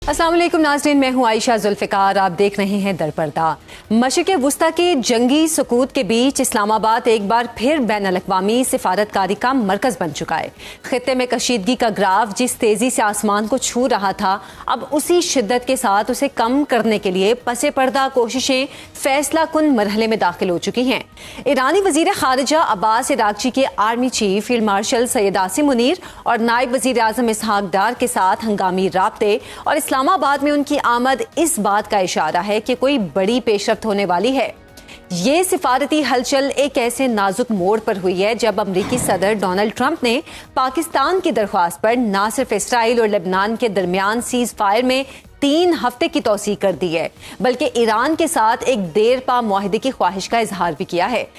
अस्सलाम वालेकुम नाज़रीन, मैं हूँ आयशा जुल्फ़िकार। आप देख रहे हैं दरपर्दा। मशरिक़ वुस्ता के जंगी सुकूत के बीच इस्लामाबाद एक बार फिर बैन अल-अक़वामी सिफारतकारी का मरकज़ बन चुका है। ख़ित्ते में कशीदगी का ग्राफ जिस तेज़ी से आसमान को छू रहा था, अब उसी शिद्दत के साथ उसे कम करने के लिए पसे पर्दा कोशिशें फैसला कुन मरहले में दाखिल हो चुकी हैं। ईरानी वज़ीर ख़ारिजा अब्बास इराक़ची के army chief field marshal Syed Asim Munir और नायब वज़ीर आज़म इसहाक डार के साथ हंगामी राब्ते और इस्लामाबाद में उनकी आमद इस बात का इशारा है कि कोई बड़ी पेशरफ्त होने वाली है। ये सिफारती हलचल एक ऐसे नाजुक मोड़ पर हुई है जब अमरीकी सदर डोनाल्ड ट्रंप ने पाकिस्तान की दरख्वास्त पर न सिर्फ इसराइल और लेबनान के दरमियान सीज फायर में 3 हफ्ते की तौसीह कर दी है, बल्कि ईरान के साथ एक देर पा मुआहदे की ख्वाहिश का इजहार भी किया है।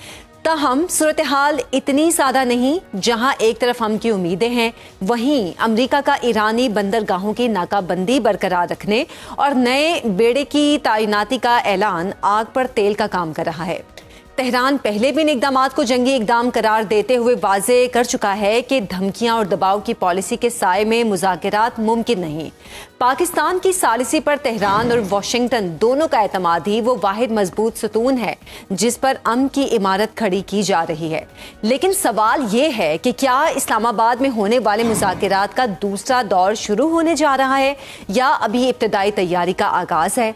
ताहम सूरत हाल इतनी सादा नहीं। जहां एक तरफ हम की उम्मीदें हैं, वहीं अमेरिका का ईरानी बंदरगाहों की नाकाबंदी बरकरार रखने और नए बेड़े की तैनाती का ऐलान आग पर तेल का काम कर रहा है। तेहरान पहले भी इन इकदामात को जंगी इकदाम करार देते हुए वाजे कर चुका है कि धमकियां और दबाव की पॉलिसी के साए में मुज़ाकरात मुमकिन नहीं। पाकिस्तान की सालिसी पर तेहरान और वाशिंगटन दोनों का एतमाद ही वो वाहिद मजबूत सतून है जिस पर अमन की इमारत खड़ी की जा रही है। लेकिन सवाल ये है कि क्या इस्लामाबाद में होने वाले मुज़ाकरात का दूसरा दौर शुरू होने जा रहा है या अभी इब्तदाई तैयारी का आगाज है?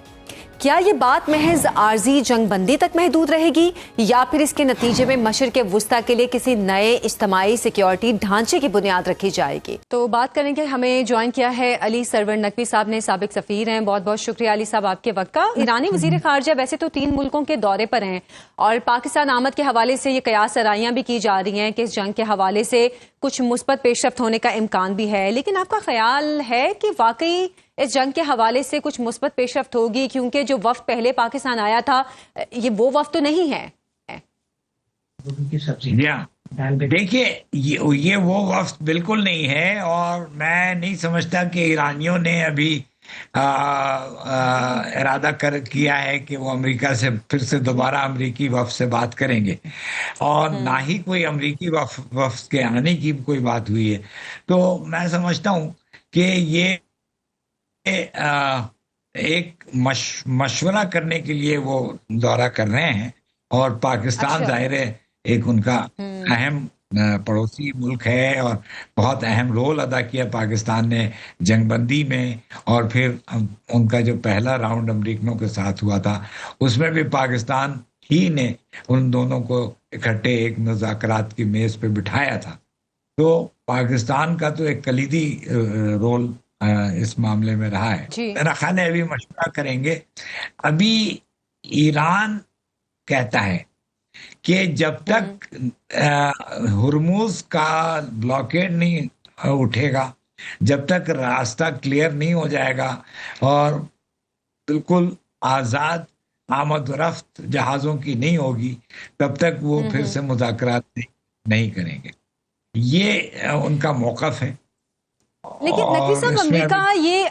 क्या ये बात महज आर्जी जंगबंदी तक महदूद रहेगी या फिर इसके नतीजे में मशरिक़ वुस्ता के लिए किसी नए इज्तिमाई सिक्योरिटी ढांचे की बुनियाद रखी जाएगी? तो बात करेंगे, हमें ज्वाइन किया है अली सरवर नकवी साहब ने, साबिक सफीर हैं। बहुत बहुत शुक्रिया अली साहब आपके वक्त का। ईरानी वजीर खारजा वैसे तो 3 मुल्कों के दौरे पर हैं और पाकिस्तान आमद के हवाले से ये कयास सराइयां भी की जा रही हैं कि इस जंग के हवाले से कुछ मुस्बत पेशरफ्त होने का इम्कान भी है। लेकिन आपका ख्याल है कि वाकई इस जंग के हवाले से कुछ मुस्बत पेशरफ्त होगी? क्योंकि जो वफ्द पहले पाकिस्तान आया था ये वो वफ्द तो नहीं है। देखिए, ये वो वफ्द बिल्कुल नहीं है और मैं नहीं समझता कि ईरानियों ने अभी इरादा किया है कि वो अमेरिका से फिर से दोबारा अमेरिकी वफ्द से बात करेंगे और ना ही कोई अमेरिकी वफ्द के आने की कोई बात हुई है। तो मैं समझता हूँ कि ये एक मशवरा करने के लिए वो दौरा कर रहे हैं और पाकिस्तान जाहिर है एक उनका अहम पड़ोसी मुल्क है और बहुत अहम रोल अदा किया पाकिस्तान ने जंगबंदी में। और फिर उनका जो पहला राउंड अमरीकनों के साथ हुआ था उसमें भी पाकिस्तान ही ने उन दोनों को इकट्ठे एक मुज़ाकरात की मेज पे बिठाया था। तो पाकिस्तान का तो एक कलीदी रोल इस मामले में रहा है। मेरा ख्याल है अभी मशवरा करेंगे। अभी ईरान कहता है कि जब तक हुर्मुज का ब्लॉकेड नहीं उठेगा, जब तक रास्ता क्लियर नहीं हो जाएगा और बिल्कुल आज़ाद आमद रफ्त जहाज़ों की नहीं होगी, तब तक वो फिर से मुज़ाकरात नहीं करेंगे। ये उनका मौक़िफ़ है। लेकिन नकवी साहब,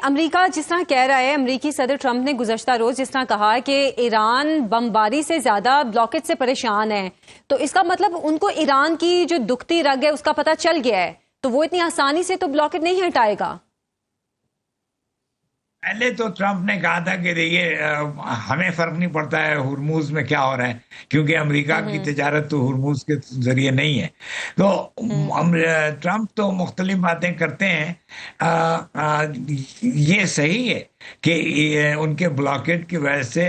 अमेरिका जिस तरह कह रहा है, अमेरिकी सदर ट्रंप ने गुज़श्ता रोज जिस तरह कहा कि ईरान बमबारी से ज्यादा ब्लॉकेज से परेशान है, तो इसका मतलब उनको ईरान की जो दुखती रग है उसका पता चल गया है, तो वो इतनी आसानी से तो ब्लॉकेज नहीं हटाएगा। पहले तो ट्रंप ने कहा था कि देखिए हमें फर्क नहीं पड़ता है हुर्मुज में क्या हो रहा है, क्योंकि अमेरिका की तिजारत तो हुर्मुज के जरिए नहीं है। तो ट्रंप तो मुख्तलिफ बातें करते हैं। ये सही है कि उनके ब्लॉकेट की वजह से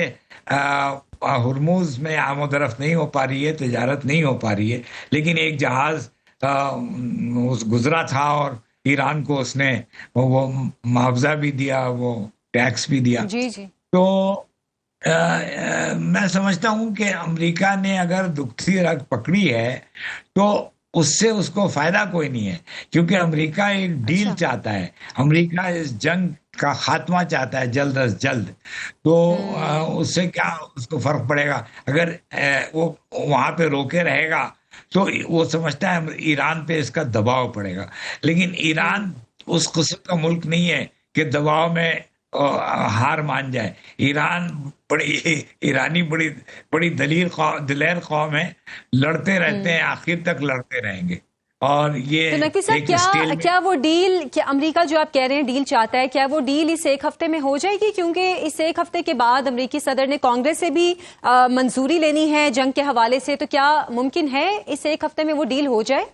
हुर्मुज में आमद-ओ-रफ्त नहीं हो पा रही है, तिजारत नहीं हो पा रही है। लेकिन एक जहाज गुजरा था और ईरान को उसने वो मुआवजा भी दिया, वो टैक्स भी दिया। जी जी। तो मैं समझता हूँ कि अमेरिका ने अगर दुखती रग पकड़ी है तो उससे उसको फायदा कोई नहीं है, क्योंकि अमेरिका एक डील चाहता है। अमेरिका इस जंग का खात्मा चाहता है जल्द अज जल्द। तो उससे क्या उसको फर्क पड़ेगा अगर वो वहां पे रोके रहेगा, तो वो समझता है ईरान पे इसका दबाव पड़ेगा। लेकिन ईरान उस किस्म का मुल्क नहीं है कि दबाव में हार मान जाए। ईरानी बड़ी दिलेर कौम है, लड़ते रहते हैं, आखिर तक लड़ते रहेंगे। और ये तो नकवी साहब, एक क्या स्टेलमेट। क्या वो डील, क्या अमेरिका जो आप कह रहे हैं डील चाहता है, क्या वो डील इस एक हफ्ते में हो जाएगी? क्योंकि इस एक हफ्ते के बाद अमेरिकी सदर ने कांग्रेस से भी मंजूरी लेनी है जंग के हवाले से, तो क्या मुमकिन है इस एक हफ्ते में वो डील हो जाए?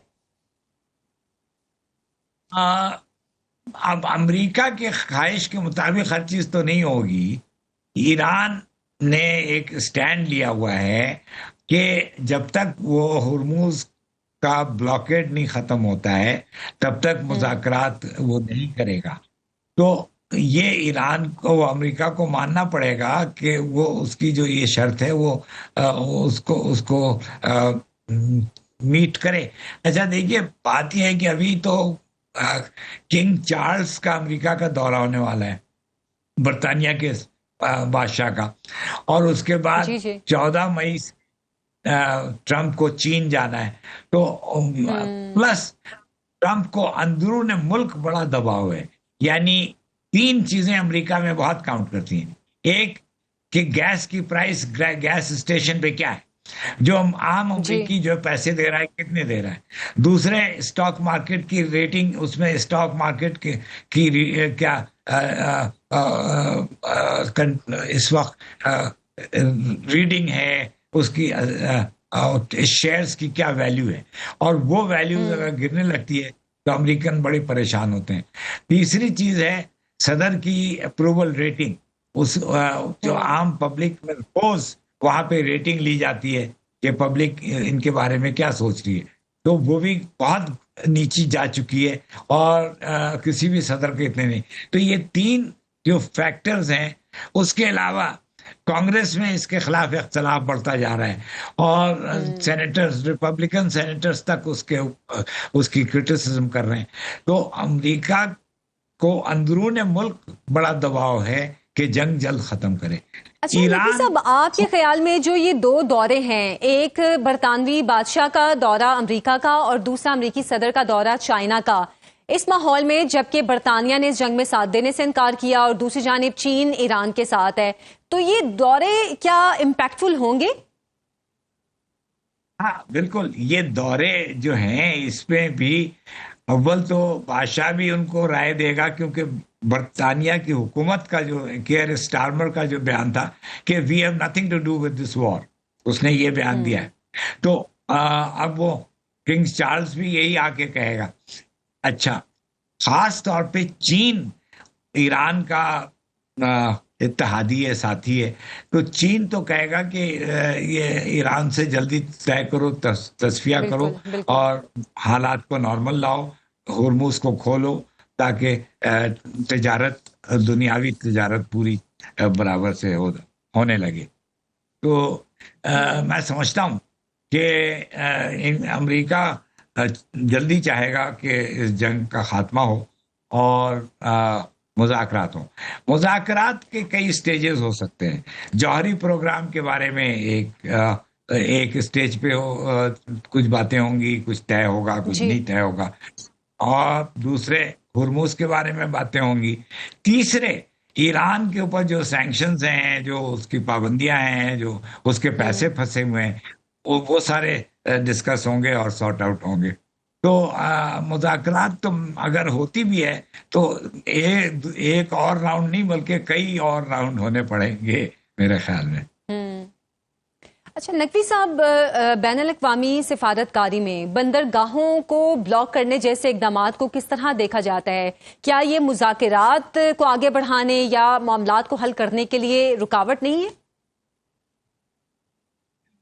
आ, अब अमेरिका के ख्वाहिश के मुताबिक हर चीज तो नहीं होगी। ईरान ने एक स्टैंड लिया हुआ है कि जब तक वो हुर्मुज का ब्लॉकेड नहीं खत्म होता है तब तक मुज़ाकरात वो नहीं करेगा। तो ये ईरान को, अमेरिका को मानना पड़ेगा कि वो उसकी जो ये शर्त है वो उसको उसको मीट करे। अच्छा देखिए, बात यह है कि अभी तो किंग चार्ल्स का अमेरिका का दौरा होने वाला है, बर्तानिया के बादशाह का। और उसके जी बाद जी। 14 मई से ट्रंप को चीन जाना है। तो प्लस ट्रंप को अंदरून मुल्क बड़ा दबाव है। यानी तीन चीजें अमेरिका में बहुत काउंट करती हैं। एक, कि गैस की प्राइस गैस स्टेशन पे क्या है, जो हम आम जी। अमेरिकी जो पैसे दे रहा है कितने दे रहा है। दूसरे, स्टॉक मार्केट की रेटिंग, उसमें स्टॉक मार्केट की क्या इस वक्त रीडिंग है, उसकी शेयर्स की क्या वैल्यू है। और वो वैल्यूज अगर गिरने लगती है तो अमेरिकन बड़े परेशान होते हैं। तीसरी चीज है सदर की अप्रूवल रेटिंग। उस जो आम पब्लिक में रोज वहां पे रेटिंग ली जाती है कि पब्लिक इनके बारे में क्या सोच रही है, तो वो भी बहुत नीची जा चुकी है। और किसी भी सदर के इतने नहीं। तो ये तीन जो फैक्टर्स हैं, उसके अलावा कांग्रेस में इसके खिलाफ इख्तलाफ बढ़ता जा रहा है और सेनेटर्स, रिपब्लिकन सेनेटर्स तक उसकी क्रिटिसिज्म कर रहे हैं। तो अमेरिका को अंदरून मुल्क बड़ा दबाव है कि जंग जल्द खत्म करे। अच्छा नकवी ईरान, साहब, आपके ख्याल में जो ये दो दौरे हैं, एक बरतानवी बादशाह का दौरा अमेरिका का और दूसरा अमेरिकी सदर का दौरा चाइना का, इस माहौल में जबकि बरतानिया ने इस जंग में साथ देने से इनकार किया और दूसरी जानिब चीन ईरान के साथ है, तो ये दौरे क्या इम्पैक्टफुल होंगे? हाँ बिल्कुल, ये दौरे जो हैं इसमें भी अव्वल तो बादशाह भी उनको राय देगा, क्योंकि बरतानिया की हुकूमत का जो केयर स्टारमर का जो बयान था कि we have nothing to do with this war, उसने ये बयान दिया है। तो अब वो किंग चार्ल्स भी यही आके कहेगा। अच्छा, खास तौर पे चीन ईरान का इत्तेहादी है, साथी है। तो चीन तो कहेगा कि ये ईरान से जल्दी तय करो, तस्फिया करो बिल्कुल बिल्कुल। और हालात को नॉर्मल लाओ, हुर्मुज को खोलो, ताकि तजारत, दुनियावी तजारत पूरी बराबर से होने लगे। तो मैं समझता हूँ कि अमेरिका जल्दी चाहेगा कि इस जंग का खात्मा हो और मुज़ाकरात हो। मुज़ाकरात के कई स्टेजेस हो सकते हैं। जौहरी प्रोग्राम के बारे में एक स्टेज पे कुछ बातें होंगी, कुछ तय होगा, कुछ जी। नहीं तय होगा। और दूसरे, हुर्मुज के बारे में बातें होंगी। तीसरे, ईरान के ऊपर जो सैंक्शंस हैं, जो उसकी पाबंदियां हैं, जो उसके पैसे फंसे हुए हैं, वो सारे डिस्कस होंगे और सॉर्ट आउट होंगे। तो मुज़ाकरात तो अगर होती भी है तो एक और राउंड नहीं बल्कि कई और राउंड होने पड़ेंगे मेरे ख्याल में। अच्छा नकवी साहब, बैनुल-अक़वामी सिफारतकारी में बंदरगाहों को ब्लॉक करने जैसे इक़दामात को किस तरह देखा जाता है? क्या ये मुज़ाकरात को आगे बढ़ाने या मामलात को हल करने के लिए रुकावट नहीं है?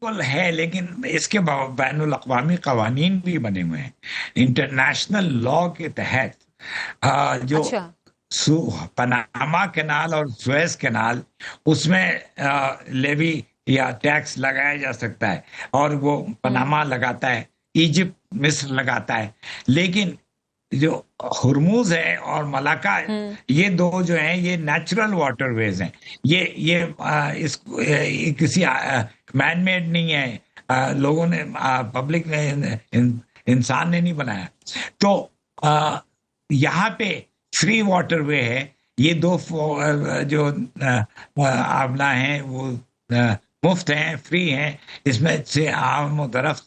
बिल्कुल है, लेकिन इसके बैनुल-अक़वामी कवानीन भी बने हुए हैं। इंटरनेशनल लॉ के तहत जो अच्छा। पनामा कैनाल और सुएज कैनाल, उसमें लेवी या टैक्स लगाया जा सकता है, और वो पनामा लगाता है, इजिप्ट, मिस्र लगाता है। लेकिन जो हुर्मुज है और मलाका, ये दो जो हैं ये नेचुरल वाटरवेज हैं। ये किसी मैन मेड नहीं है, लोगों ने, पब्लिक ने, इंसान ने नहीं बनाया। तो यहाँ पे फ्री वाटरवे है। ये दो जो आबला हैं वो मुफ्त हैं, फ्री हैं। इसमें से आम तरफ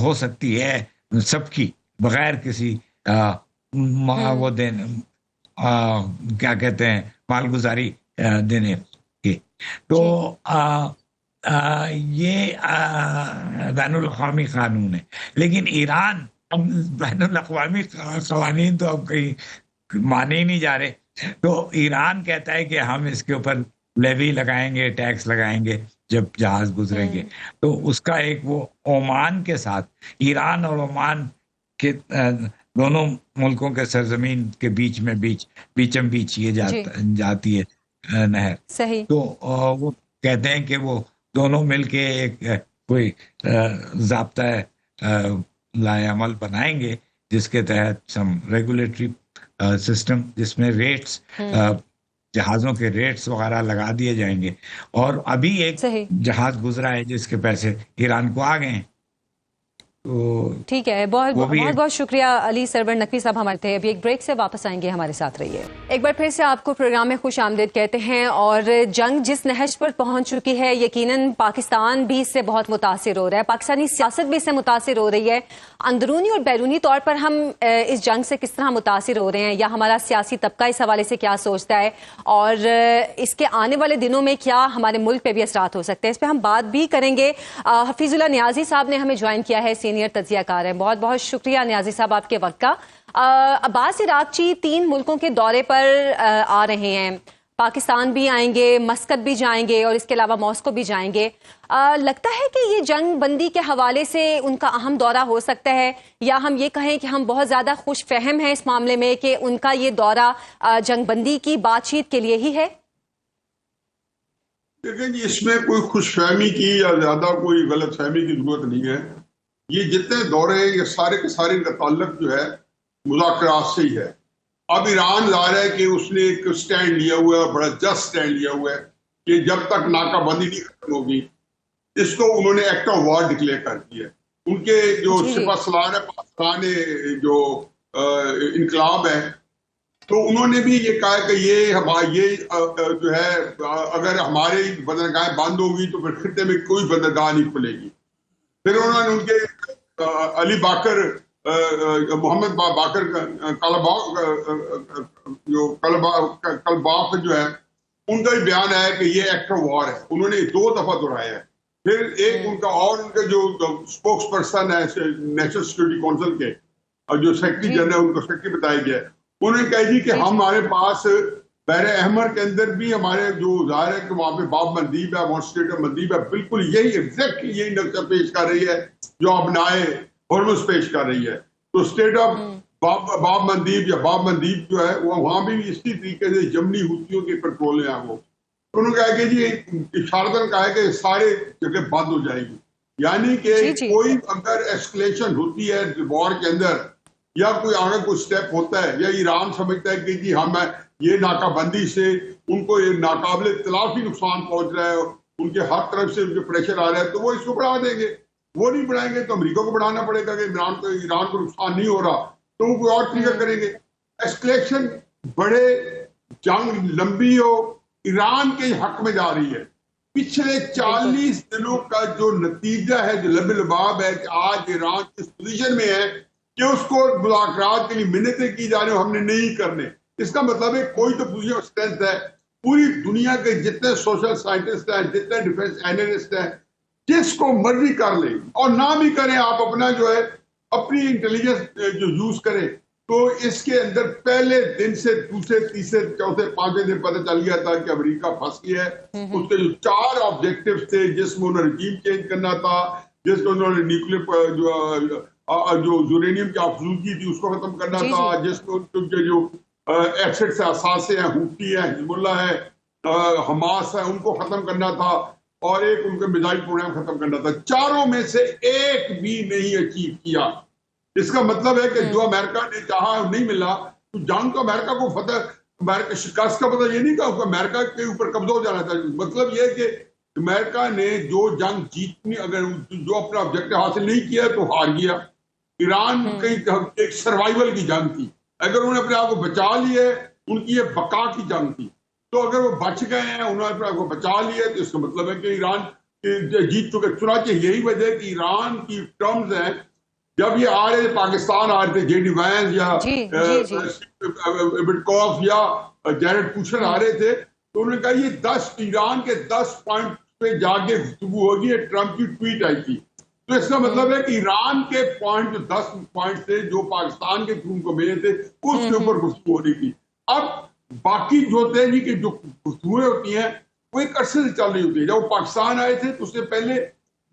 हो सकती है सबकी, बगैर किसी वो देने क्या कहते हैं मालगुजारी देने की। तो ये बैनुल अक़वामी कानून है, लेकिन ईरान बैनुल अक़वामी कवानीन तो अब कहीं माने ही नहीं जा रहे। तो ईरान कहता है कि हम इसके ऊपर लेवी लगाएंगे, टैक्स लगाएंगे जब जहाज गुजरेंगे। तो उसका एक वो ओमान के साथ, ईरान और ओमान के दोनों मुल्कों के सरजमीन के बीचम बीच ये जाती है नहर। सही। तो वो कहते हैं कि वो दोनों मिलके एक कोई ज़ाब्ता लाएअमल बनाएंगे जिसके तहत सम रेगुलेटरी सिस्टम जिसमें रेट्स जहाज़ों के रेट्स वगैरह लगा दिए जाएंगे। और अभी एक जहाज गुजरा है जिसके पैसे ईरान को आ गए हैं। तो ठीक है, बहुत बहुत शुक्रिया अली सरवर नकवी साहब हमारे थे। अभी एक ब्रेक से वापस आएंगे, हमारे साथ रहिए। एक बार फिर से आपको प्रोग्राम में खुश आमदीद कहते हैं। और जंग जिस नहज पर पहुंच चुकी है, यकीनन पाकिस्तान भी इससे बहुत मुतासिर हो रहा है, पाकिस्तानी सियासत भी इससे मुतासिर हो रही है। अंदरूनी और बैरूनी तौर पर हम इस जंग से किस तरह मुतासिर हो रहे हैं, या हमारा सियासी तबका इस हवाले से क्या सोचता है, और इसके आने वाले दिनों में क्या हमारे मुल्क पे भी असरात हो सकते हैं, इस पर हम बात भी करेंगे। हफीजुल्लाह नियाजी साहब ने हमें ज्वाइन किया है, सीनियर तज्जियाकार है। बहुत बहुत शुक्रिया नियाजी साहब आपके वक्त का। अब्बास इराक्ची 3 मुल्कों के दौरे पर आ रहे हैं, पाकिस्तान भी आएंगे, मस्कत भी जाएंगे और इसके अलावा मॉस्को भी जाएंगे। लगता है कि ये जंग बंदी के हवाले से उनका अहम दौरा हो सकता है, या हम ये कहें कि हम बहुत ज्यादा खुश फहम हैं इस मामले में कि उनका ये दौरा जंग बंदी की बातचीत के लिए ही है? लेकिन इसमें कोई खुशफहमी की या ज्यादा कोई गलत फहमी की जरूरत नहीं है। ये जितने दौरे ये सारे के सारे का ताल्लुक जो है मुज़ाकरात से ही है। अब ईरान ला रहा है कि उसने एक स्टैंड लिया हुआ है, बड़ा जस्ट स्टैंड लिया हुआ है कि जब तक नाकाबंदी नहीं खत्म होगी, इसको उन्होंने एक्ट ऑफ वॉर डिक्लेयर कर दिया है। उनके जो सिपह सलार है पाकिस्तान जो इनकलाब है, तो उन्होंने भी ये कहा कि ये जो है अगर हमारी बंदरगाहें बंद होगी तो फिर खित्ते में कोई बंदरगाह नहीं खुलेगी। फिर उन्होंने उनके अली बाकर मोहम्मद बाकर कलबाफ जो है, उनका भी बयान है कि ये एक्ट ऑफ वॉर है। उन्होंने 2 दफा दोहराया है। फिर एक उनका और उनके जो स्पोक्स पर्सन है नेशनल सिक्योरिटी काउंसिल के और जो सेक्रेटरी जनरल उनको सेक्रेटरी बताया गया, उन्होंने कहा जी कि हमारे पास बहरे अहमर के अंदर भी हमारे जो ज़ाहिर है कि वहाँ पे बाब मंदीब है, वहाँ स्टेट ऑफ मंदीब है, बिल्कुल यही एग्जैक्टली यही नक्शा पेश कर रही है जो अपनाए हॉर्मुज़ पेश कर रही है। तो स्टेट ऑफ बाब मंदीब या बाब मंदीब जो है वो वहाँ भी इसी तरीके से जमनी हुतियों के पेट्रोल हैं वो। तो उन्होंने कहा कि जी इशारतन कहा है कि सारे जगह बंद हो जाएगी, यानी कि कोई अगर एस्केलेशन होती है वॉर के अंदर या कोई आगे कोई स्टेप होता है या ईरान समझता है कि जी हम ये नाकाबंदी से उनको ये नाकाबिले तलाफी नुकसान पहुंच रहा है, उनके हर तरफ से उनके प्रेशर आ रहा है, तो वो इसको बढ़ा देंगे। वो नहीं बढ़ाएंगे तो अमेरिका को बढ़ाना पड़ेगा कि ईरान को नुकसान नहीं हो रहा, तो वो कोई और तरीका करेंगे। एस्केलेशन बढ़े, जंग लंबी हो, ईरान के हक में जा रही है। पिछले 40 दिनों का जो नतीजा है, जो लबे-लबाब है कि आज ईरान इस पोजीशन में है कि उसको मुज़ाकरात के लिए मिन्नतें की जा रही हो, हमने नहीं करने। इसका मतलब है कोई तो पोजीशन ऑफ स्ट्रेंथ है। पूरी दुनिया के जितने सोशल साइंटिस्ट हैं, जितने डिफेंस एनालिस्ट हैं, जिसको मर्जी कर ले और ना भी करें, आप अपना जो है अपनी इंटेलिजेंस जो यूज करें, तो इसके अंदर पहले दिन से दूसरे तीसरे चौथे पांचवें दिन पता चल गया था कि अमेरिका फंस गया है। उसके जो 4 ऑब्जेक्टिव थे, जिसमें उन्होंने रजीम चेंज करना था, जिसमें उन्होंने न्यूक्लियर जो यूरेनियम की आफजूदगी थी उसको खत्म करना था, जिसमें उनके जो एसिड से असासे हैं, हुती है, हिजबुल्ला है, हमास है, उनको खत्म करना था, और एक उनका मिसाइल प्रोग्राम खत्म करना था। चारों में से एक भी नहीं अचीव किया। इसका मतलब है कि जो अमेरिका ने चाहा नहीं मिला, तो जंग तो अमेरिका को फतह, अमेरिका शिकस्त का पता ये नहीं कहा अमेरिका के ऊपर कब्जा हो जाना था। मतलब ये कि अमेरिका ने जो जंग जीतनी, अगर जो अपना ऑब्जेक्टिव हासिल नहीं किया तो हार गया। ईरान कहीं एक सर्वाइवल की जंग थी, अगर उन्होंने अपने आप को बचा लिया, उनकी ये बका की जंग थी। तो अगर वो बच गए हैं, उन्होंने अपने आप को बचा लिया, तो इसका मतलब है कि ईरान जीत चुके। चुनाचे यही वजह है कि ईरान की टर्म्स हैं जब ये आ रहे थे पाकिस्तान आ रहे थे, जेडी वैंस या बिटकॉफ या जैरेड कुशनर आ रहे थे, तो उन्होंने कहा ये ईरान के 10 पॉइंट पे जाके गुफ्तगू होगी। ट्रंप की ट्वीट आई थी, तो इसका मतलब है कि ईरान के पॉइंट जो 10 पॉइंट थे जो पाकिस्तान के थ्रू को मिले थे, उसके ऊपर गुफ्तगू हो रही थी। अब बाकी जो होते हैं जी की जो गुफ्तगुएं होती हैं वो एक अरसे से चल रही होती है। जब वो पाकिस्तान आए थे तो उससे पहले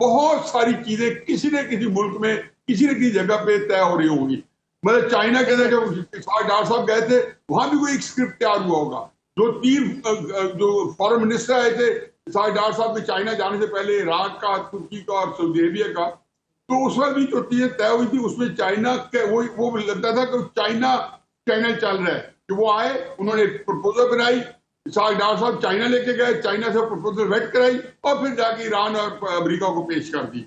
बहुत सारी चीजें किसी न किसी मुल्क में किसी न किसी जगह पे तय हो रही होंगी। मतलब चाइना के अंदर जब डॉक्टर साहब गए थे, वहां भी कोई एक स्क्रिप्ट तैयार हुआ होगा। जो 3 जो फॉरेन मिनिस्टर आए थे डॉक्टर साहब के चाइना जाने से पहले, इराक का, तुर्की का और सऊदी अरेबिया का, तो उसमें भी जो चीजें तय हुई थी उसमें चाइना के वो लगता था कि चाइना चैनल चल रहा है कि वो आए, उन्होंने प्रपोजल बनाई, डॉक्टर साहब चाइना लेके गए, चाइना से प्रपोजल वेट कराई और फिर जाके ईरान और अमेरिका को पेश कर दी।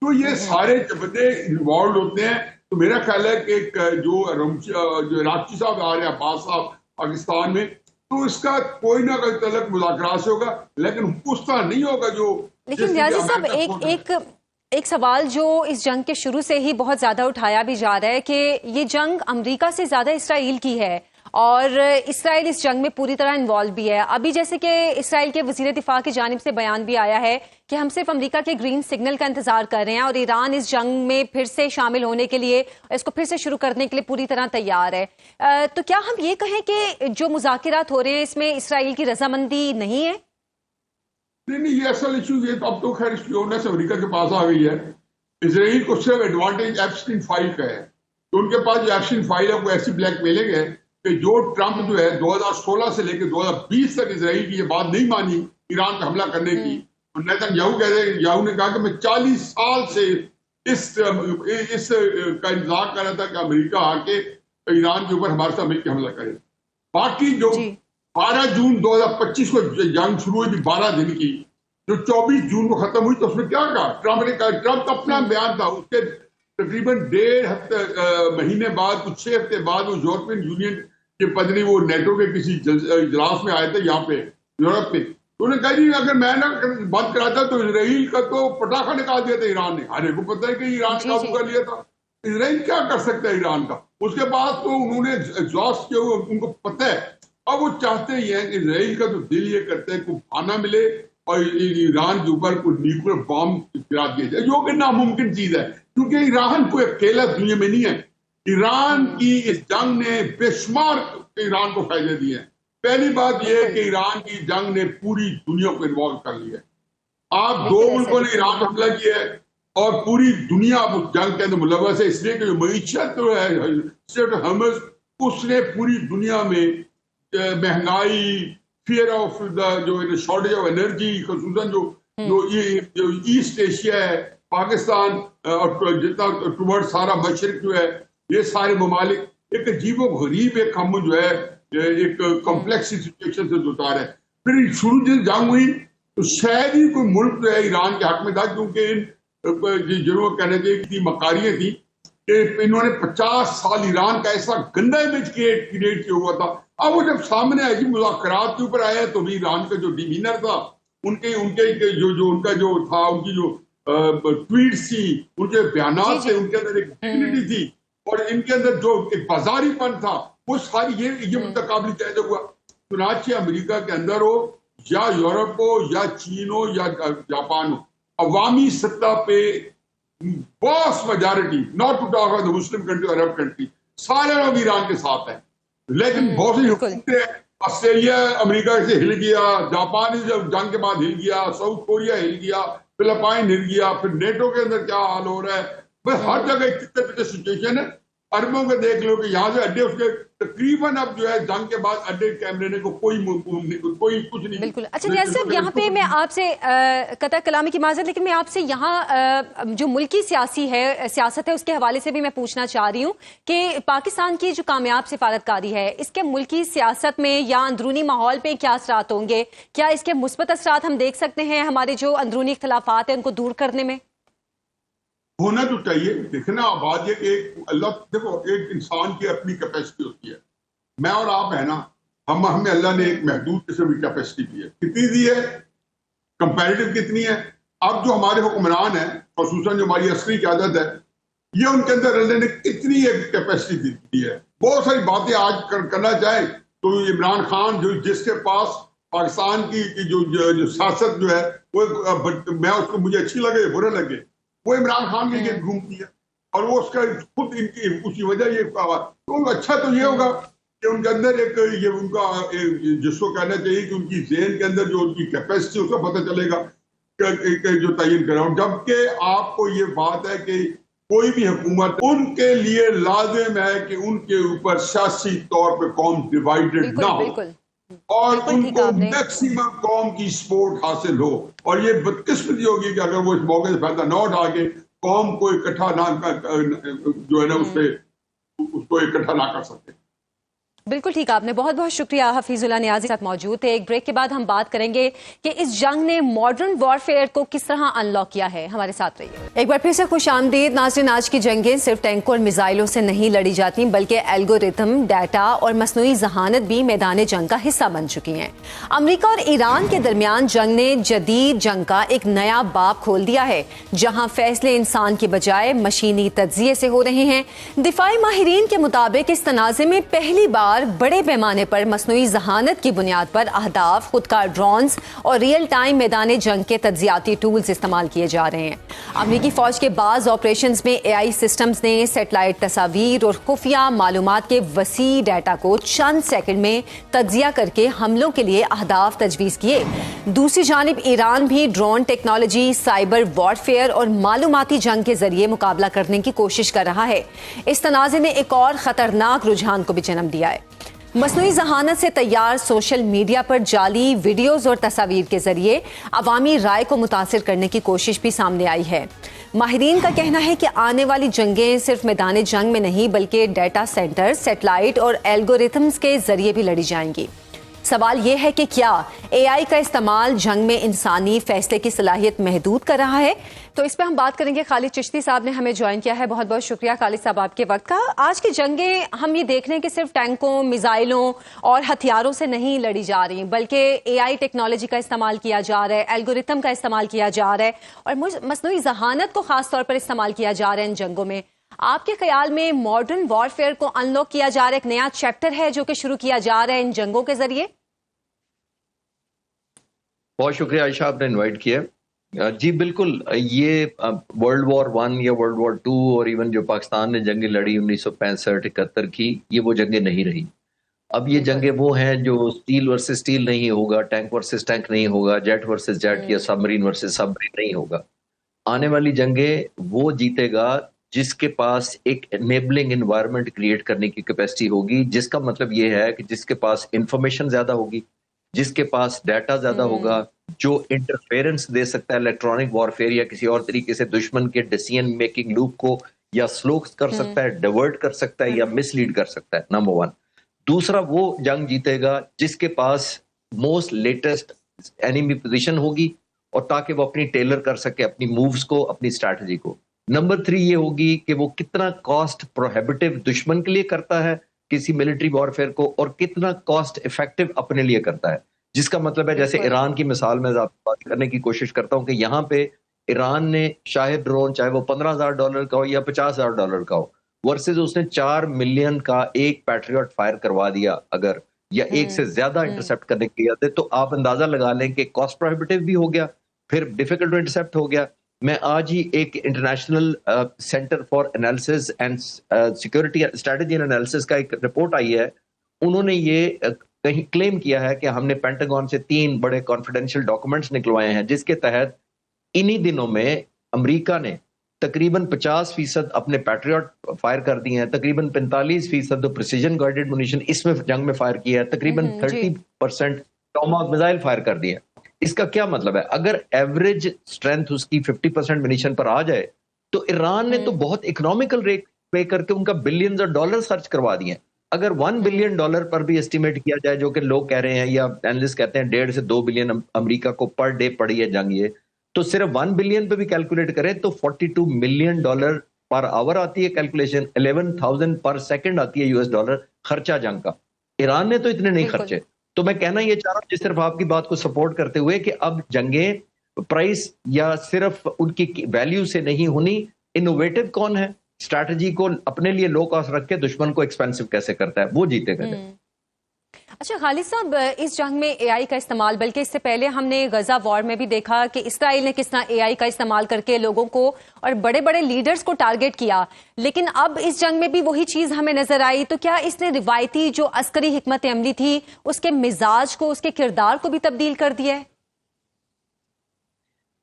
तो ये सारे बंदे इन्वॉल्व होते हैं। तो मेरा ख्याल है कि जो इराकी साहब आ रहे हैं, अब्बास साहब पाकिस्तान में, तो इसका कोई ना कोई तलक मुज़ाकरात से होगा, लेकिन उस तरह नहीं होगा जो। लेकिन रियाजी साहब, एक सवाल जो इस जंग के शुरू से ही बहुत ज्यादा उठाया भी जा रहा है कि ये जंग अमेरिका से ज्यादा इसराइल की है और इसराइल इस जंग में पूरी तरह इन्वॉल्व भी है। अभी जैसे कि इसराइल के वजीर दिफा की जानिब से बयान भी आया है कि हम सिर्फ अमेरिका के ग्रीन सिग्नल का इंतजार कर रहे हैं और ईरान इस जंग में फिर से शामिल होने के लिए, इसको फिर से शुरू करने के लिए पूरी तरह तैयार है। तो क्या हम ये कहें कि जो मुज़ाकिरात हो रहे हैं इसमें इसराइल की रजामंदी नहीं है? नहीं, ये असल इशू ये अब तो खैर इसकी ओनर्स अमेरिका के पास आ गई है। इसराइल को सिर्फ एडवांटेज एप्स्टीन फाइल का है, तो उनके पास जो एप्स्टीन फाइल है वो ऐसी ब्लैकमेलिंग है कि जो ट्रंप जो है 2016 से लेकर 2020 तक इसराइल की ये बात नहीं मानी ईरान पर हमला करने की। नेतन्याहू ने कहा कि मैं 40 साल से इस का इंतजार कर रहा था कि अमेरिका आके ईरान के ऊपर हमारे साथ मिलकर हमला करे। बाकी जो 12 जून 2025 को जंग शुरू हुई थी 12 दिन की, जो 24 जून को खत्म हुई, तो उसमें क्या कहा ट्रंप ने? कहा, ट्रंप का अपना बयान था, उसके तकरीबन 1.5 महीने बाद, कुछ 6 हफ्ते बाद वो यूरोपियन यूनियन के पदनी वो नेटो के किसी इजलास में आए थे यहाँ पे यूरोप में, तो उन्होंने कहा जी अगर मैं ना बंद कराता तो इसराइल का तो पटाखा निकाल दिया था ईरान ने। हर एक को पता है कि ईरान काबू कर लिया था, इसराइल क्या कर सकता है ईरान का? उसके बाद तो उन्होंने एग्जॉस्ट किया, उनको पता है। अब वो चाहते ही हैं कि इसराइल का तो दिल ये करता है को खाना मिले और ईरान के ऊपर कोई न्यूक्लियर बॉम्ब गिरा दिया जाए, जो कि नामुमकिन चीज है, क्योंकि ईरान कोई अकेला दुनिया में नहीं है। ईरान की इस जंग ने बेशुमार ईरान को फायदे दिए हैं। पहली बात यह है कि ईरान की जंग ने पूरी दुनिया को इन्वॉल्व कर लिया है। आप 2 मुल्कों ने ईरान पर हमला किया है और पूरी दुनिया अब उस जंग के अंदर मुलव्वस है, इसलिए कि जो मईशत जो है स्टेट ऑफ हर्मस, उसने पूरी दुनिया में महंगाई, फियर ऑफ जो शॉर्टेज ऑफ एनर्जी, खसूसन जो ईस्ट एशिया है, पाकिस्तान और जितना टुवर्ड सारा मशरिक जो है, ये सारे ममालिक एक अजीबो गरीब एक हम जो है एक कॉम्प्लेक्स सिचुएशन से गुजार है। फिर शुरू जब जंग हुई तो शायद ही कोई मुल्क जो है ईरान के हक में था, क्योंकि इन जिन्हों कहने की मकारियां थी कि इन्होंने 50 साल ईरान का ऐसा गंदा इमेज क्रिएट किया हुआ था। अब वो जब सामने आए जी मुज़ाकरात के ऊपर आया तो भी ईरान का जो डिमीनर था, उनके जो उनका जो था, उनकी जो ट्वीट्स थी, उनके बयानात थे, उनके अंदर एक डिग्निटी थी और इनके अंदर जो एक बाजारीपन था, वो सारी ये मुतकाबली तय हुआ। चुनाचे अमेरिका के अंदर हो या यूरोप हो या चीन हो या जापान हो, अवामी सत्ता पे boss majority, not to talk about the Muslim country, Arab country, सारे लोग ईरान के साथ हैं। लेकिन बहुत सी हुकूमतें, ऑस्ट्रेलिया अमेरिका से हिल गया, जापान जब जंग के बाद हिल गया, साउथ कोरिया हिल गया, फिलिपाइन हिल गया, फिर नेटो के अंदर क्या हाल हो रहा है, बस हर जगह एक सिचुएशन है। अरबों को देख लो कि यहाँ से अड्डे उसके तकरीबन अब जो है जंग के बाद अड्डे कैमरे को कोई कुछ नहीं। बिल्कुल। अच्छा रियाज साहब, यहाँ पे मैं आपसे कतई कलामी की माजरत, लेकिन मैं आपसे यहाँ जो मुल्की सियासत है उसके हवाले से भी मैं पूछना चाह रही हूँ कि पाकिस्तान की जो कामयाब सिफारतकारी है, इसके मुल्की सियासत में या अंदरूनी माहौल पे क्या असरात होंगे? क्या इसके मुस्बत असरात हम देख सकते हैं हमारे जो अंदरूनी इख्तलाफात है उनको दूर करने में? होना तो चाहिए। देखना बात ये कि अल्लाह, देखो एक इंसान की अपनी कैपेसिटी होती है। मैं और आप है ना, हमें अल्लाह ने एक महदूद किस्म की कैपेसिटी दी है। कितनी दी है? कंपैरेटिव कितनी है? अब जो हमारे हुक्मरान है, खसूसन जो हमारी असली क़यादत है, ये उनके अंदर अल्लाह ने कितनी एक कैपेसिटी दी है। बहुत सारी बातें आज करना चाहे तो इमरान खान जो जिसके पास पाकिस्तान की जो सियासत जो है वो मैं उसको मुझे अच्छी लगे बुरा लगे, वो इमरान खान के लिए घूमती है और वो उसका खुद इनकी उसकी वजह ये तो अच्छा तो ये होगा कि उनके अंदर एक ये उनका जिसको कहना चाहिए कि उनकी ज़हन के अंदर जो उनकी कैपेसिटी उसका पता चलेगा जो तयन करें। और जबकि आपको ये बात है कि कोई भी हुकूमत उनके लिए लाजिम है कि उनके ऊपर सियासी तौर पे कौम डिवाइडेड ना हो और उनको मैक्सिमम कौम की सपोर्ट हासिल हो। और ये बदकिस्मती होगी कि अगर वो इस मौके से फायदा ना उठा के कौम को इकट्ठा ना जो है ना उसको इकट्ठा ना कर सकते। बिल्कुल ठीक, आपने बहुत बहुत शुक्रिया। हफीजुल्लाह नियाज़ी साथ मौजूद थे। एक ब्रेक के बाद हम बात करेंगे कि इस जंग ने मॉडर्न वॉरफेयर को किस तरह अनलॉक किया है। हमारे साथ रहिए। एक बार फिर से खुश आमदीद नाज़रीन। आज की जंगें सिर्फ टैंकों और मिसाइलों से नहीं लड़ी जाती बल्कि एल्गोरिथम, डाटा और मसनूई जहानत भी मैदान जंग का हिस्सा बन चुकी हैं। अमरीका और ईरान के दरमियान जंग ने जदीद जंग का एक नया बाब खोल दिया है, जहां फैसले इंसान की बजाय मशीनी तज्जिए से हो रहे हैं। दिफाई माहिरीन के मुताबिक इस तनाज़े में पहली बार बड़े पैमाने पर मसनूई जहानत की बुनियाद पर अहदाफ, खुदकार ड्रोन्स और रियल टाइम मैदान जंग के तज्जियाती टूल्स इस्तेमाल किए जा रहे हैं। अमरीकी फौज के बाज़ ऑपरेशंस में AI सिस्टम्स ने सेटेलाइट तस्वीर और खुफिया मालूमात के वसी डाटा को चंद सेकंड में तज्जिया करके हमलों के लिए अहदाफ तजवीज़ किए। दूसरी जानिब ईरान भी ड्रोन टेक्नोलॉजी, साइबर वॉरफेयर और मालूमाती जंग के जरिए मुकाबला करने की कोशिश कर रहा है। इस तनाज़े ने एक और खतरनाक रुझान को भी जन्म दिया है। मसनूई जहानत से तैयार सोशल मीडिया पर जाली वीडियोस और तस्वीर के जरिए अवामी राय को मुतासिर करने की कोशिश भी सामने आई है। माहिरीन का कहना है कि आने वाली जंगें सिर्फ मैदान जंग में नहीं बल्कि डाटा सेंटर, सेटेलाइट और एल्गोरिथम्स के जरिए भी लड़ी जाएंगी। सवाल यह है कि क्या AI का इस्तेमाल जंग में इंसानी फैसले की सलाहियत महदूद कर रहा है? तो इस पे हम बात करेंगे। खालिद चिश्ती साहब ने हमें ज्वाइन किया है। बहुत बहुत शुक्रिया खालिद साहब आपके वक्त का। आज की जंगें हम ये देख रहे हैं कि सिर्फ टैंकों, मिसाइलों और हथियारों से नहीं लड़ी जा रही बल्कि AI टेक्नोलॉजी का इस्तेमाल किया जा रहा है, एल्गोरिथम का इस्तेमाल किया जा रहा है और मसनूई जहानत को खास तौर पर इस्तेमाल किया जा रहा है इन जंगों में। आपके ख्याल में मॉडर्न वॉरफेयर को अनलॉक किया जा रहा है, एक नया चैप्टर है जो कि शुरू किया जा रहा है इन जंगों के जरिए? बहुत शुक्रिया आयशा, आपने इनवाइट किया। जी बिल्कुल, ये वर्ल्ड वॉर 1 या वर्ल्ड वॉर 2 और इवन जो पाकिस्तान ने जंगें लड़ी 1965-71 की, ये वो जंगें नहीं रही। अब ये जंगें वो हैं जो स्टील वर्सेस स्टील नहीं होगा, टैंक वर्सेस टैंक नहीं होगा, जेट वर्सेस जेट या सबमरीन वर्सेस सबमरीन नहीं होगा। आने वाली जंगें वो जीतेगा जिसके पास एक एनेबलिंग एनवायरनमेंट क्रिएट करने की कैपेसिटी होगी, जिसका मतलब ये है कि जिसके पास इंफॉर्मेशन ज्यादा होगी, जिसके पास डाटा ज्यादा होगा, जो इंटरफेरेंस दे सकता है इलेक्ट्रॉनिक वॉरफेयर या किसी और तरीके से दुश्मन के डिसीजन मेकिंग लूप को या स्लो कर सकता है, डाइवर्ट कर सकता है या मिसलीड कर सकता है, नंबर 1। दूसरा, वो जंग जीतेगा जिसके पास मोस्ट लेटेस्ट एनिमी पोजीशन होगी और ताकि वो अपनी टेलर कर सके अपनी मूव्स को, अपनी स्ट्रैटेजी को। नंबर 3 ये होगी कि वो कितना कॉस्ट प्रोहिबिटिव दुश्मन के लिए करता है किसी मिलिट्री वॉरफेयर को और कितना कॉस्ट इफेक्टिव अपने लिए करता है। जिसका मतलब है, जैसे ईरान की मिसाल में बात करने की कोशिश करता हूं कि यहाँ पे ईरान ने शायद ड्रोन चाहे वो $15,000 का हो या $50,000 का हो, वर्सेस उसने 4 मिलियन का एक पैट्रियट फायर करवा दिया अगर, या एक से ज्यादा इंटरसेप्ट करने के लिए, तो आप अंदाजा लगा लें कि कॉस्ट प्रोहिबिटिव भी हो गया, फिर डिफिकल्ट टू इंटरसेप्ट हो गया। मैं आज ही एक international centre for analysis and security strategy and analysis का एक रिपोर्ट आई है, उन्होंने ये कहीं क्लेम किया है कि हमने पेंटागन से 3 बड़े कॉन्फिडेंशियल डॉक्यूमेंट्स निकलवाए हैं जिसके तहत इन्हीं दिनों में अमेरिका ने तकरीबन 50% अपने पैट्रियट फायर कर दिए हैं, तकरीबन 45% तो प्रिसीजन गाइडेड मुनिशन इसमें जंग में फायर किया है, तकरीबन 30% टॉमाहॉक मिसाइल फायर कर दिए। इसका क्या मतलब है? अगर एवरेज स्ट्रेंथ उसकी 50% मिनिशन पर आ जाए तो ईरान ने तो बहुत इकोनॉमिकल रेट पे करके उनका बिलियंस ऑफ डॉलर्स खर्च करवा दिए। अगर $1 बिलियन पर भी एस्टिमेट किया जाए, जो कि लोग कह रहे हैं या एनालिस्ट कहते हैं 1.5 से 2 बिलियन अमेरिका को पर डे पड़ी है जंग, ये तो सिर्फ 1 बिलियन पे भी कैलकुलेट करें तो $42 मिलियन पर आवर आती है कैलकुलेशन, 11,000 पर सेकंड आती है US डॉलर खर्चा जंग का। ईरान ने तो इतने नहीं खर्चे। तो मैं कहना ये चाह रहा हूं, जिस तरफ आपकी बात को सपोर्ट करते हुए, कि अब जंगें प्राइस या सिर्फ उनकी वैल्यू से नहीं होनी, इनोवेटिव कौन है, स्ट्रैटेजी को अपने लिए लो कॉस्ट रख के दुश्मन को एक्सपेंसिव कैसे करता है, वो जीतेगा। अच्छा खालिद साहब, इस जंग में एआई का इस्तेमाल, बल्कि इससे पहले हमने गजा वॉर में भी देखा कि इसराइल ने किस तरह एआई का इस्तेमाल करके लोगों को और बड़े बड़े लीडर्स को टारगेट किया, लेकिन अब इस जंग में भी वही चीज हमें नजर आई। तो क्या इसने रिवायती जो अस्करी हिकमत अमली थी उसके मिजाज को, उसके किरदार को भी तब्दील कर दिया है?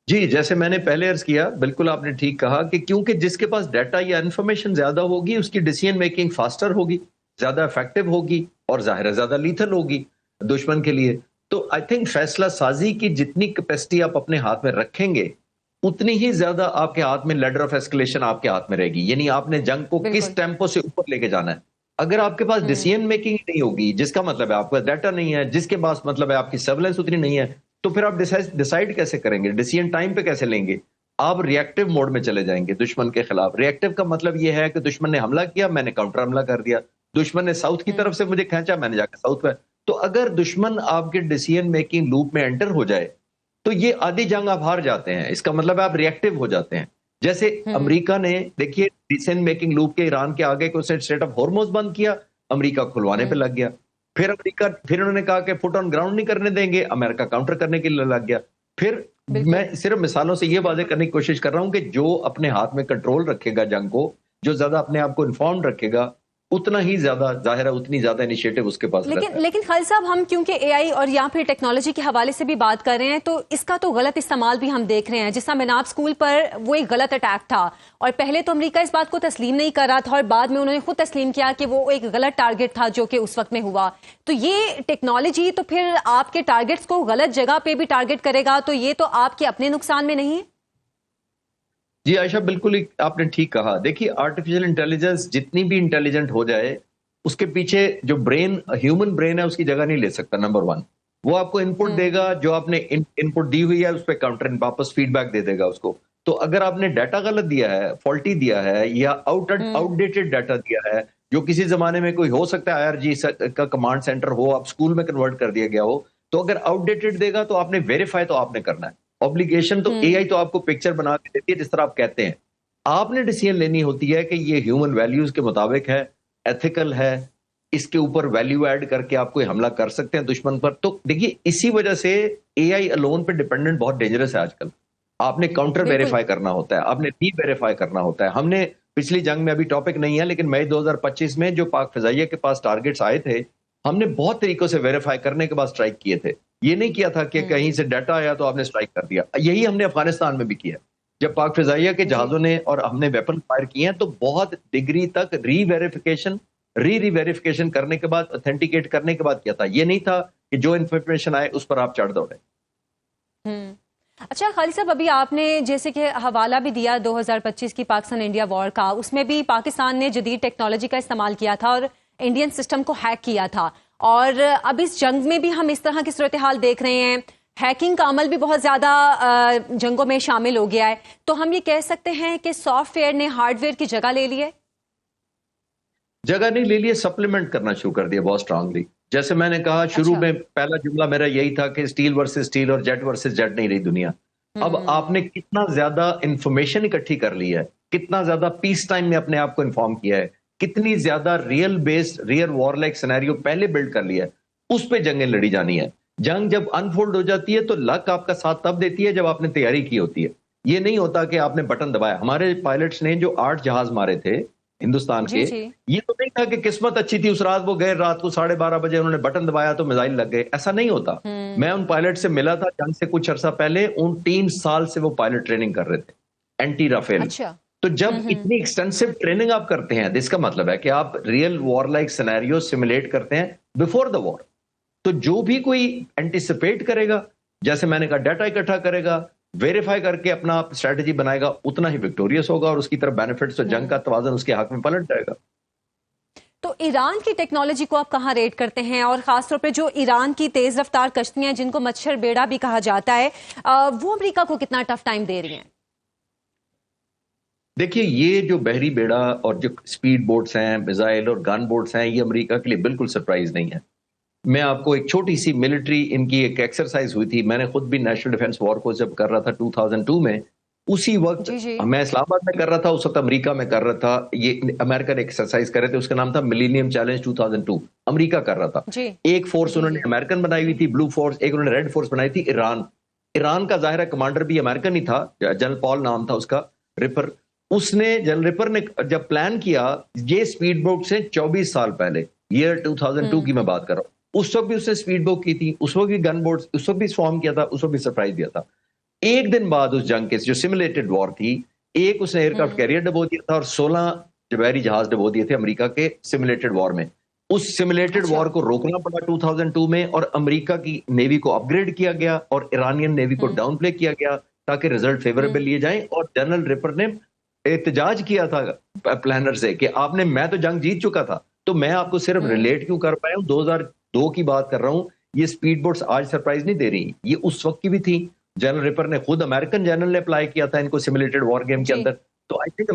जी, जैसे मैंने पहले अर्ज किया, बिल्कुल आपने ठीक कहा कि क्योंकि जिसके पास डाटा या इन्फॉर्मेशन ज्यादा होगी उसकी डिसीजन मेकिंग फास्टर होगी, ज्यादा इफेक्टिव होगी और जाहिर है ज्यादा लीथल होगी दुश्मन के लिए। तो आई थिंक फैसला साजी की जितनी कैपेसिटी आप अपने हाथ में रखेंगे उतनी ही ज्यादा आपके हाथ में लेडर ऑफ एस्केलेशन आपके हाथ में रहेगी। यानी आपने जंग को किस टेम्पो से ऊपर लेके जाना है। अगर आपके पास डिसीजन मेकिंग नहीं होगी, जिसका मतलब है आपका डाटा नहीं है, जिसके पास मतलब है आपकी सर्विलेंस उतनी नहीं है, तो फिर आप डिसाइड कैसे करेंगे, डिसीजन टाइम पे कैसे लेंगे? आप रिएक्टिव मोड में चले जाएंगे दुश्मन के खिलाफ। रिएक्टिव का मतलब यह है कि दुश्मन ने हमला किया, मैंने काउंटर हमला कर दिया। दुश्मन ने साउथ की तरफ से मुझे खींचा, मैंने जाकर साउथ में। तो अगर दुश्मन आपके डिसीजन मेकिंग लूप में एंटर हो जाए तो ये आधी जंग आप हार जाते हैं। इसका मतलब है आप रिएक्टिव हो जाते हैं। जैसे अमेरिका ने देखिए डिसीजन मेकिंग लूप के ईरान के आगे को स्ट्रेट ऑफ हॉर्मुज़ बंद किया, अमेरिका खुलवाने पे लग गया। फिर उन्होंने कहा कि फुट ऑन ग्राउंड नहीं करने देंगे, अमेरिका काउंटर करने के लिए लग गया। फिर मैं सिर्फ मिसालों से ये वादे करने की कोशिश कर रहा हूं कि जो अपने हाथ में कंट्रोल रखेगा जंग को, जो ज्यादा अपने आप को इन्फॉर्म रखेगा, उतना ही ज्यादा जाहिर है उतनी ज्यादा इनिशिएटिव उसके पास रहता है। लेकिन खालिद साहब, हम क्योंकि एआई और या फिर टेक्नोलॉजी के हवाले से भी बात कर रहे हैं, तो इसका तो गलत इस्तेमाल भी हम देख रहे हैं। जिस मेनाब स्कूल पर वो एक गलत अटैक था और पहले तो अमेरिका इस बात को तस्लीम नहीं कर रहा था और बाद में उन्होंने खुद तस्लीम किया कि वो एक गलत टारगेट था जो कि उस वक्त में हुआ। तो ये टेक्नोलॉजी तो फिर आपके टारगेट्स को गलत जगह पे भी टारगेट करेगा, तो ये तो आपके अपने नुकसान में नहीं है? जी आयशा, बिल्कुल आपने ठीक कहा। देखिए आर्टिफिशियल इंटेलिजेंस जितनी भी इंटेलिजेंट हो जाए, उसके पीछे जो ब्रेन, ह्यूमन ब्रेन है, उसकी जगह नहीं ले सकता। नंबर वन, वो आपको इनपुट देगा, जो आपने इनपुट दी हुई है उस पर काउंटर वापस फीडबैक दे देगा उसको। तो अगर आपने डाटा गलत दिया है, फॉल्टी दिया है या आउटडेटेड डाटा दिया है, जो किसी जमाने में कोई हो सकता है IRG का कमांड सेंटर हो, आप स्कूल में कन्वर्ट कर दिया गया हो, तो अगर आउटडेटेड देगा तो आपने वेरीफाई तो आपने करना है। ऑब्लिगेशन तो AI तो आपको पिक्चर बना के देती है जिस तरह आप कहते हैं। आपने डिसीजन लेनी होती है कि ये ह्यूमन वैल्यूज के मुताबिक है, एथिकल है, इसके ऊपर वैल्यू ऐड करके आप कोई हमला कर सकते हैं दुश्मन पर। तो देखिए इसी वजह से AI अलोन पे डिपेंडेंट बहुत डेंजरस है आजकल। आपने काउंटर वेरीफाई करना होता है, आपने री वेरीफाई करना होता है। हमने पिछली जंग में, अभी टॉपिक नहीं है, लेकिन मई 2025 में जो पाक फिजाइया के पास टारगेट्स आए थे, हमने बहुत तरीकों से वेरीफाई करने के बाद स्ट्राइक किए थे। ये नहीं किया था कि कहीं से डाटा आया तो आपने स्ट्राइक कर दिया। यही हमने अफगानिस्तान में भी किया। जब पाक फिजाइया के जहाजों ने और हमने वेपन फायर किए हैं तो बहुत डिग्री तक री-वेरिफिकेशन करने के बाद, ऑथेंटिकेट करने के बाद किया था। ये नहीं था कि जो इन्फॉर्मेशन आए उस पर आप चढ़ दौड़े। अच्छा खालिद साहब, अभी आपने जैसे कि हवाला भी दिया 2025 की पाकिस्तान इंडिया वॉर का, उसमें भी पाकिस्तान ने जदीद टेक्नोलॉजी का इस्तेमाल किया था और इंडियन सिस्टम को हैक किया था। और अब इस जंग में भी हम इस तरह की सूरत हाल देख रहे हैं। हैकिंग का अमल भी बहुत ज्यादा जंगों में शामिल हो गया है। तो हम ये कह सकते हैं कि सॉफ्टवेयर ने हार्डवेयर की जगह ले ली है? जगह नहीं ले लिए, सप्लीमेंट करना शुरू कर दिया बहुत स्ट्रांगली। जैसे मैंने कहा शुरू में, पहला जुमला मेरा यही था कि स्टील वर्सेस स्टील और जेट वर्सेस जेट नहीं रही दुनिया। अब आपने कितना ज्यादा इंफॉर्मेशन इकट्ठी कर ली है, कितना ज्यादा पीस टाइम में अपने आप को इन्फॉर्म किया है, कितनी ज्यादा real based real war like scenario पहले बिल्ड कर लिया है, उस पे जंगें लड़ी जानी है। जंग जब अनफोल्ड हो जाती है तो लक आपका साथ तब देती है जब आपने तैयारी की होती है। ये नहीं होता कि आपने बटन दबाया। हमारे पायलट्स ने जो 8 जहाज मारे थे हिंदुस्तान के, ये तो नहीं था कि किस्मत अच्छी थी उस रात, वो गए रात को 12:30 बजे उन्होंने बटन दबाया तो मिसाइल लग गए। ऐसा नहीं होता। मैं उन पायलट से मिला था जंग से कुछ अर्सा पहले, उन 3 साल से वो पायलट ट्रेनिंग कर रहे थे, एंटी राफेल। तो जब इतनी एक्सटेंसिव ट्रेनिंग आप करते हैं, इसका मतलब है कि आप real war like scenario simulate करते हैं बिफोर द वॉर। तो जो भी कोई एंटिसिपेट करेगा, जैसे मैंने कहा, डाटा इकट्ठा करेगा, वेरीफाई करके अपना स्ट्रेटजी बनाएगा, उतना ही विक्टोरियस होगा और उसकी तरफ बेनिफिट्स और जंग का तवाज़ुन उसके हक में पलट जाएगा। तो ईरान की टेक्नोलॉजी को आप कहां रेट करते हैं, और खासतौर पे जो ईरान की तेज रफ्तार कश्तियां जिनको मच्छर बेड़ा भी कहा जाता है, वो अमेरिका को कितना टफ टाइम दे रही हैं? देखिए ये जो बहरी बेड़ा और जो स्पीड बोट्स हैं, मिसाइल और गन बोट्स हैं, ये अमेरिका के लिए बिल्कुल सरप्राइज नहीं है। मैं आपको एक छोटी सी मिलिट्री इनकी एक एक्सरसाइज हुई थी, मैंने खुद भी नेशनल डिफेंस वॉर को जब कर रहा था 2002 में, उसी वक्त जी, जी। मैं इस्लामाबाद में कर रहा था, उस वक्त अमेरिका में कर रहा था। ये अमेरिकन एक्सरसाइज कर रहे थे, उसका नाम था मिलेनियम चैलेंज 2002। अमेरिका कर रहा था। जी। एक फोर्स जी, उन्होंने जी। अमेरिकन बनाई हुई थी, ब्लू फोर्स, एक उन्होंने रेड फोर्स बनाई थी ईरान। ईरान का ज़ाहिर है कमांडर भी अमेरिकन ही था, जनरल पॉल नाम था उसका, रिपर। उसने, जनरल रिपर ने जब प्लान किया, ये स्पीड बोट से 24 साल पहले, ईयर 2002 की मैं बात कर रहा हूँ, उस वक्त भी उसने स्पीड बोट की थी, उस वक्त भी गन बोट, उस वक्त भी फॉर्म किया था, उस वक्त भी सरप्राइज दिया था। एक दिन बाद उस जंग के, जो सिमुलेटेड वॉर थी, एक उसने एयरक्राफ्ट कैरियर डबो दिया था और 16 जवारी जहाज डबो दिए थे अमेरिका के सिमुलेटेड वॉर में। उस सिमुलेटेड अच्छा। वॉर को रोकना पड़ा 2002 में, और अमेरिका की नेवी को अपग्रेड किया गया और ईरानियन नेवी को डाउन प्ले किया गया ताकि रिजल्ट फेवरेबल लिए जाए। और जनरल रिपर ने एहतजाज किया था प्लानर से कि आपने, मैं तो जंग जीत चुका था, तो मैं आपको सिर्फ रिलेट क्यों कर पाया हूं। 2002 की बात कर रहा हूं। ये स्पीड बोट्स आज सरप्राइज नहीं दे रही, ये उस वक्त की भी थी। जनरल रिपर ने खुद, अमेरिकन जनरल ने अप्लाई किया था इनको सिमुलेटेड वॉर गेम के जी। अंदर। तो आई थिंक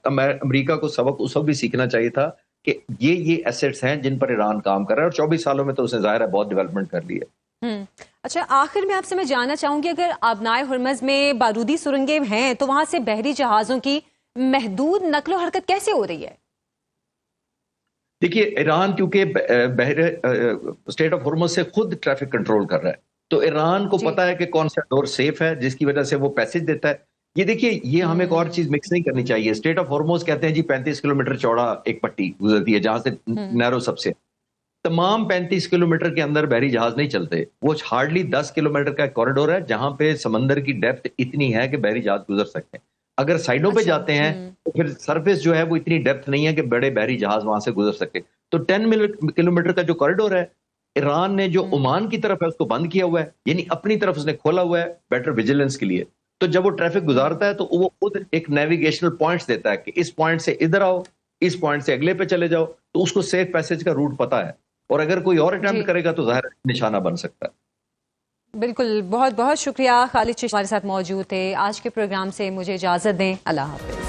अमेरिका को सबक उस वक्त भी सीखना चाहिए था कि ये एसेट्स हैं जिन पर ईरान काम कर रहा है, और 24 सालों में तो उसने ज़ाहिर है बहुत डेवलपमेंट कर ली है। अच्छा, आखिर में आपसे मैं जानना चाहूंगी, अगर आबनाए हुर्मज में बारूदी सुरंगें हैं तो वहां से बहरी जहाजों की महदूद नकलो हरकत कैसे हो रही है? देखिए, ईरान क्योंकि स्टेट ऑफ हुर्मुज से खुद ट्रैफिक कंट्रोल कर रहा है, तो ईरान को जी। पता है कि कौन सा डोर सेफ है, जिसकी वजह से वो पैसेज देता है। ये देखिए, ये हमें एक और चीज मिक्स नहीं करनी चाहिए। स्टेट ऑफ हुर्मुज कहते हैं जी 35 किलोमीटर चौड़ा एक पट्टी गुजरती है जहां से नैरो सबसे, तमाम 35 किलोमीटर के अंदर बहरी जहाज नहीं चलते। वो हार्डली 10 किलोमीटर का कॉरिडोर है जहां पे समंदर की डेप्थ इतनी है कि बहरी जहाज गुजर सकते हैं। अगर साइडों पे अच्छा। जाते हैं तो फिर सरफेस जो है वो इतनी डेप्थ नहीं है कि बड़े बहरी जहाज वहां से गुजर सके। तो 10 किलोमीटर का जो कॉरिडोर है, ईरान ने जो ओमान की तरफ है उसको बंद किया हुआ है, यानी अपनी तरफ उसने खोला हुआ है बेटर विजिलेंस के लिए। तो जब वो ट्रैफिक गुजारता है तो वो खुद एक नेविगेशनल पॉइंट्स देता है कि इस पॉइंट से इधर आओ, इस पॉइंट से अगले पे चले जाओ, तो उसको सेफ पैसेज का रूट पता है। और अगर कोई और जी। अटेम्प्ट करेगा तो जाहिर निशाना बन सकता है। बिल्कुल, बहुत बहुत शुक्रिया। खालिद चिश्ती हमारे साथ मौजूद थे। आज के प्रोग्राम से मुझे इजाजत दें। अल्लाह हाफिज।